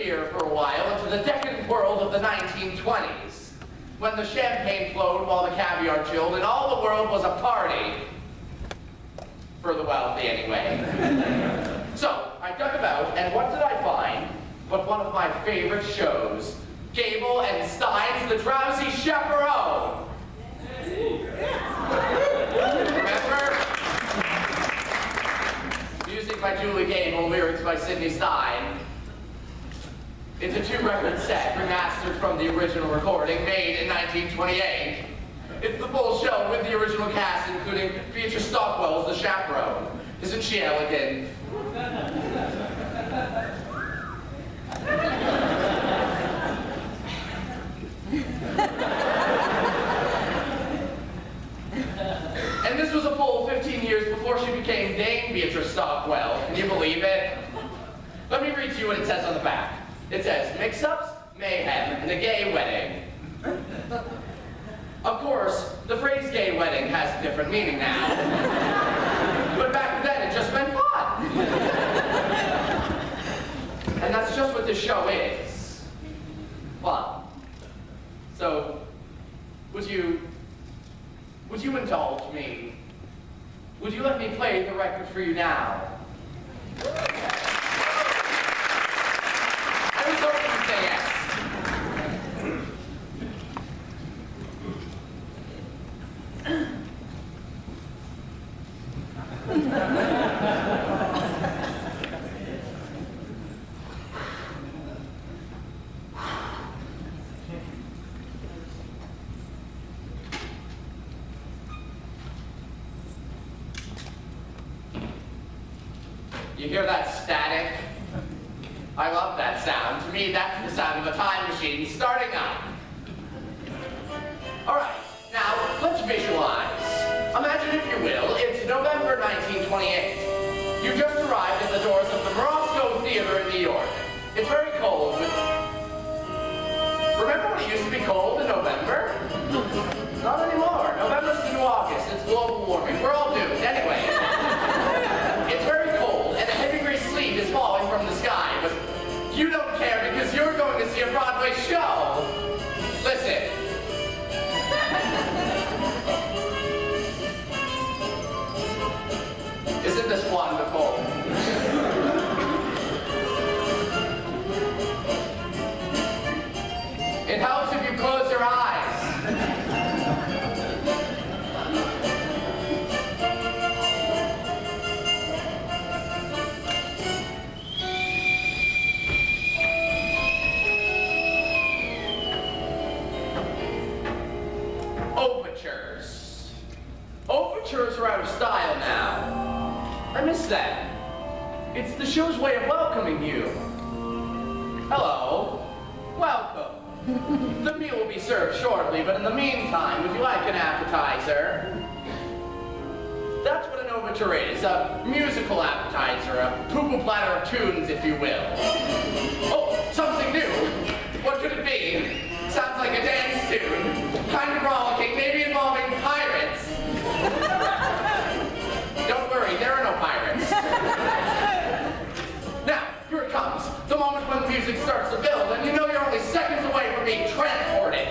disappear for a while into the decadent world of the 1920s, when the champagne flowed while the caviar chilled and all the world was a party. For the wealthy, anyway. So, I dug about, and what did I find but one of my favorite shows, Gable and Stein's The Drowsy Chaperone. Remember? Music by Julie Gable, lyrics by Sidney Stein. It's a 2-record set, remastered from the original recording, made in 1928. It's the full show with the original cast, including Beatrice Stockwell as the chaperone. Isn't she elegant? And this was a full 15 years before she became Dame Beatrice Stockwell. Can you believe it? Let me read to you what it says on the back. It says, mix-ups, mayhem, and a gay wedding. Of course, the phrase gay wedding has a different meaning now. But back then, it just meant fun. And that's just what this show is. Fun. So, would you indulge me? Would you let me play the record for you now? I was hoping you'd say yes. You hear that static? I love that sound. To me, that's the sound of a time machine starting up. All right, now let's visualize. Imagine, if you will, it's November 1928. You just arrived at the doors of the Morosco Theater in New York. It's very cold. Remember when it used to be cold in November? Not anymore. November's the new August. It's global warming. We're all doomed. Anyway, it's very cold, and a heavy gray sleet is falling from the sky, but you don't care because you're going to see a Broadway show. Listen. Isn't this wonderful? It helps if you close your eyes. Overtures. Overtures are out of style now. I miss that. It's the show's way of welcoming you. Hello. Welcome. The meal will be served shortly, but in the meantime, would you like an appetizer? That's what an overture is, a musical appetizer, a poo-poo platter of tunes, if you will. Oh, something new. What could it be? Sounds like a dance tune. Kind of rollicking, maybe involving pirates. Don't worry, there are no pirates. Now, here it comes. The moment when the music starts to build, and you know you're only seconds away from being transported.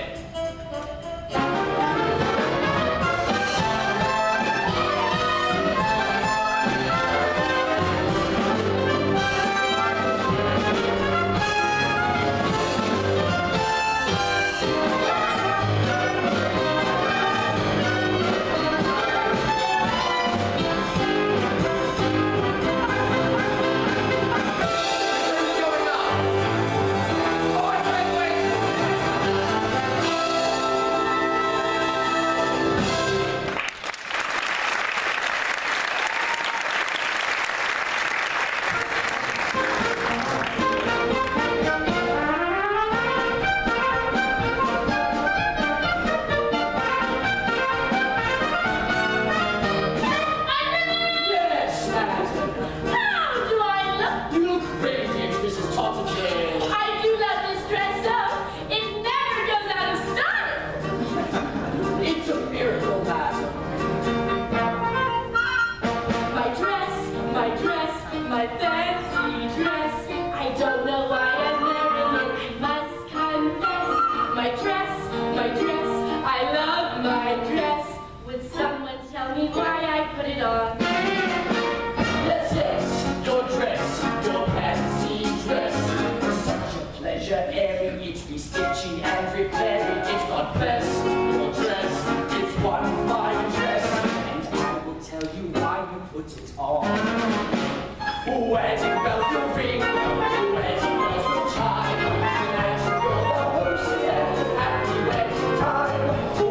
Wedding bells will ring, wedding bells will chime, and go the horses and happy wedding time.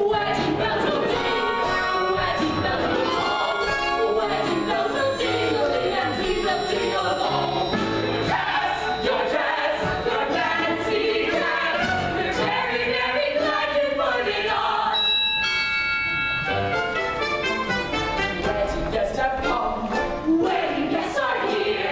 Wedding bells will ding, wedding bells will call, wedding bells will jingle and we will jingle along. Your dress, your fancy dress, we're very, very glad you put it on. Wedding guests have come, wedding guests are here.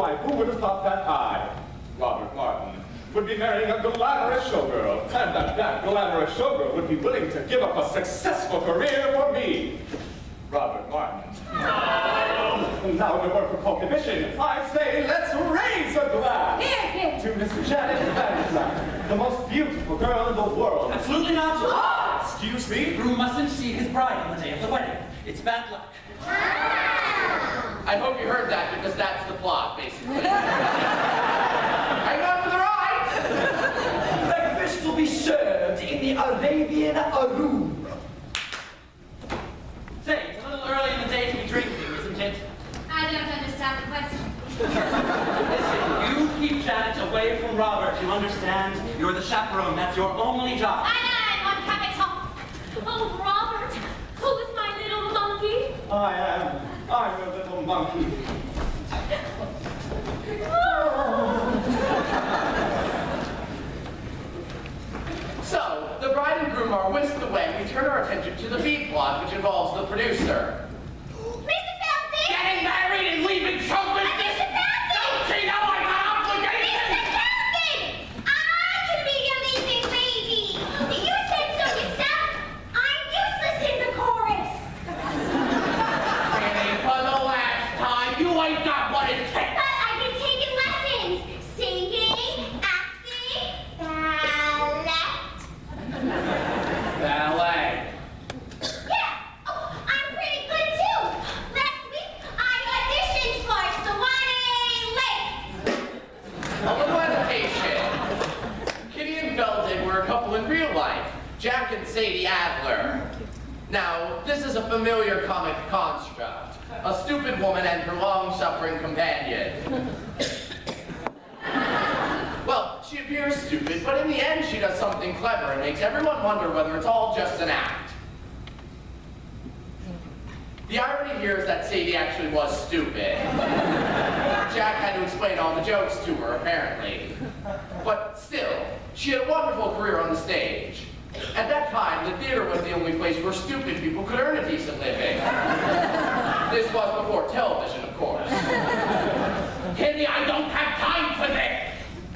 Why, who would have thought that I, Robert Martin, would be marrying a glamorous showgirl, and that glamorous showgirl would be willing to give up a successful career for me? Robert Martin. Now in the work of prohibition, I say let's raise a glass to Miss Janet Van, the most beautiful girl in the world. Absolutely not. Excuse me? Groom mustn't see his bride on the day of the wedding. It's bad luck. I hope you heard that because that's the plot, basically. Hang on for the ride! Breakfast will be served in the Arabian room. Say, it's a little early in the day to be drinking, isn't it? I don't understand the question. Listen, you keep Janet away from Robert, you understand? You're the chaperone, that's your only job. I'm on capital. Oh, Robert, who is my little monkey? I'm a little monkey. So, the bride and groom are whisked away, and we turn our attention to the B plot, which involves the producer. Mr. Feldzig! Getting married and leaving children! Mr. Feldzig! Don't see now I got obligations! Mr. Feldzig! I can be your leading lady! You said so yourself! I'm useless in the chorus! Really, for the last time, you ain't got what it takes! But I've been taking lessons! Singing, acting, Ballet. yeah! Oh, I'm pretty good too! Last week, I auditioned for Swanee Lake! A little education. Kitty and Feldzig were a couple in real life, Jack and Sadie Adler. Now, this is a familiar comic construct. A stupid woman and her long-suffering companion. Well, she appears stupid, but in the end she does something clever and makes everyone wonder whether it's all just an act. The irony here is that Sadie actually was stupid. Jack had to explain all the jokes to her, apparently. But still, she had a wonderful career on the stage. At that time, the theater was the only place where stupid people could earn a decent living. This was before television, of course. Kitty, I don't have time for this!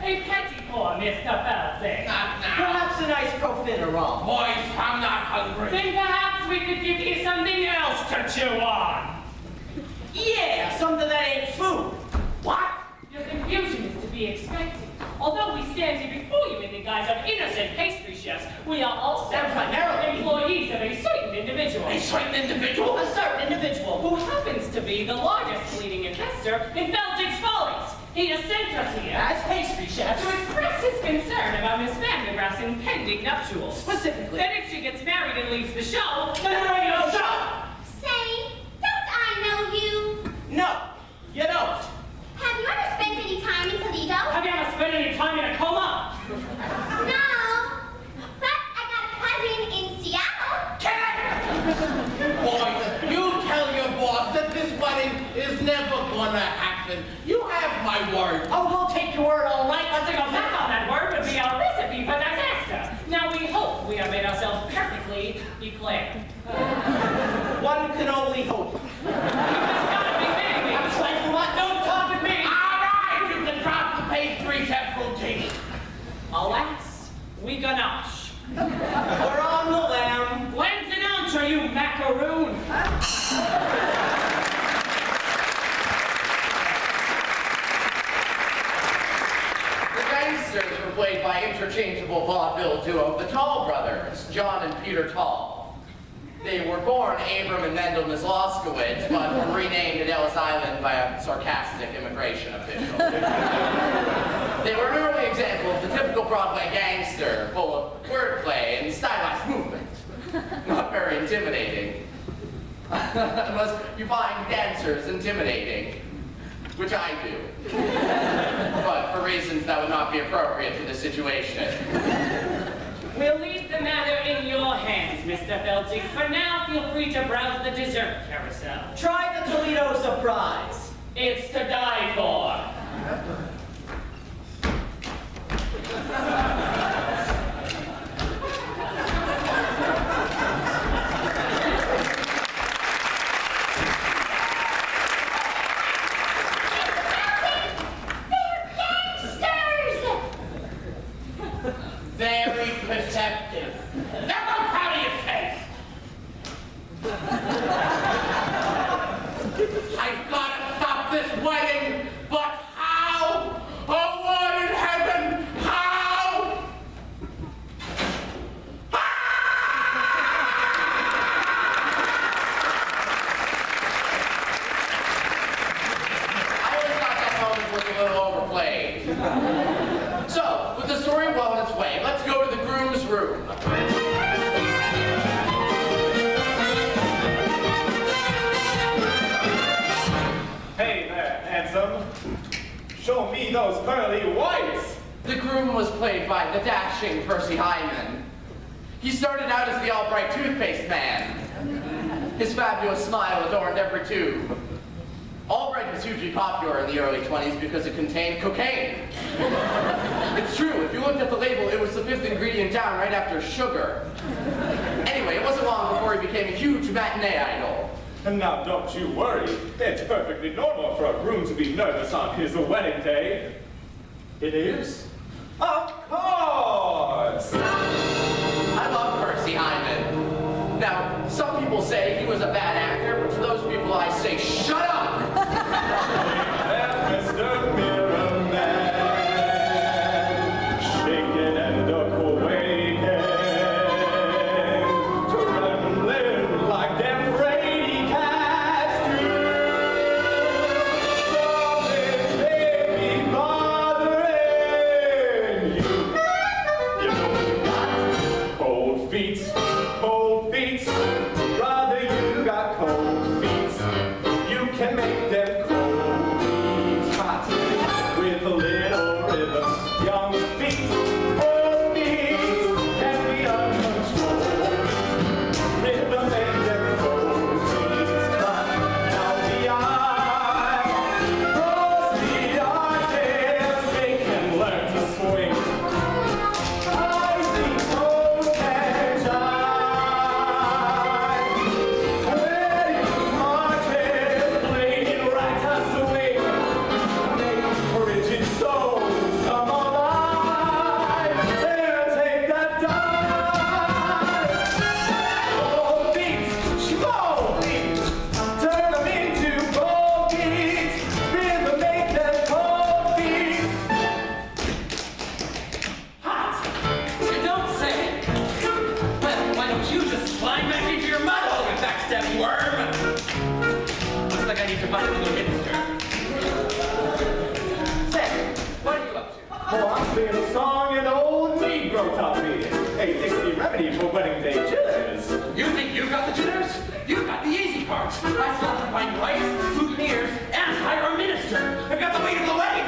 A petty poor Mr. Feldzig. Not now. Perhaps a nice profiterole. Boys, I'm not hungry. Then perhaps we could give you something else to chew on. Yeah, something that ain't food. What? Your confusion is to be expected. Although we stand here before you in the guise of innocent pastry chefs, we are also And primarily employees of a certain individual. A certain individual? a certain individual Who happens to be the largest leading investor in Feldzig's Follies. He has sent us here as pastry chefs. to express his concern about Miss Vandergraff's impending nuptials. Specifically. That if she gets married and leaves the show, then the radio show. Say, don't I know you? No, you don't. Have you ever spent any time in Toledo? Have you ever spent any time in a coma? No. But I got a cousin in Seattle. Boys, you tell your boss that this wedding is never gonna happen. You have my word. Oh, we'll take your word all right. To go back on that word would be our recipe for disaster. Now we hope we have made ourselves perfectly eclair. One can only hope. You just gotta be kidding me. I'm trying for what? Don't talk with me. All right, you can drop the pastry chef routine. Alas, we ganache. We're on the lamb. When's an entree, you macaroon? The gangsters were played by interchangeable vaudeville duo, the Tall brothers, John and Peter Tall. They were born Abram and Mendel Misloskowitz, but were renamed at Ellis Island by a sarcastic immigration official. They were an early example of the typical Broadway gangster, full of wordplay and stylized movement. Not very intimidating. Unless you find dancers intimidating, which I do. But for reasons that would not be appropriate for the situation. We'll leave the matter in your hands, Mr. Feldzig. For now, feel free to browse the dessert carousel. Try the Toledo surprise. It's to die for. very perceptive. Now go proud of your face. I've got to stop this wedding, but how? Oh, Lord in heaven, how? I always thought that moment was a little overplayed. So, with the story well in its way, let's go to the groom's room. Hey there, handsome. Show me those pearly whites. The groom was played by the dashing Percy Hyman. He started out as the Albright toothpaste man. His fabulous smile adorned every tube. Albright was hugely popular in the early 20s because it contained cocaine. It's true, if you looked at the label, it was the 5th ingredient down right after sugar. Anyway, it wasn't long before he became a huge matinee idol. And now don't you worry. It's perfectly normal for a groom to be nervous on his wedding day. It is? Of course! I love Percy Hyman. Now, some people say he was a bad actor, but to those people I say, shut up! There's Mr. Mirror Man, shaking and awakening, trembling like them fraidy cats do. Something may be bothering you. You know you got cold feet, cold feet. Brother, you got cold feet. You can make them cold feet hot with a little rhythm. Young feet, cold feet can be uncontrolled. Rhythm make them cold feet hot. Now the eye, cross the arches, they can learn to swing. I see cold and shine. Wedding marches playing right as the wing. Make frigid souls come alive. There, take that dive. Cold beats, small beats, turn them into cold beats. Rhythm make them cold beats. Hot! You don't say! Well, why don't you just climb back into your mud hole, you backstabbing worm? Looks like I need to find a little minister. Say, what are you up to? Oh, I'm singing a song in old Negro toppy. Hey, it's the remedy for wedding day jitters. You think you got the jitters? You got the easy part. I still have to find rice, boutonnieres, and hire a minister. I've got the weight of the wedding